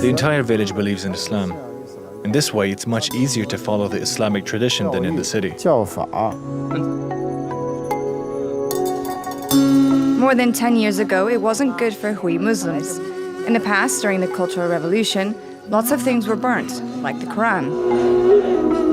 The entire village believes in Islam. In this way, it's much easier to follow the Islamic tradition than in the city. 教法。 More than 10 years ago, it wasn't good for Hui Muslims. In the past, during the Cultural Revolution, lots of things were burnt, like the Quran.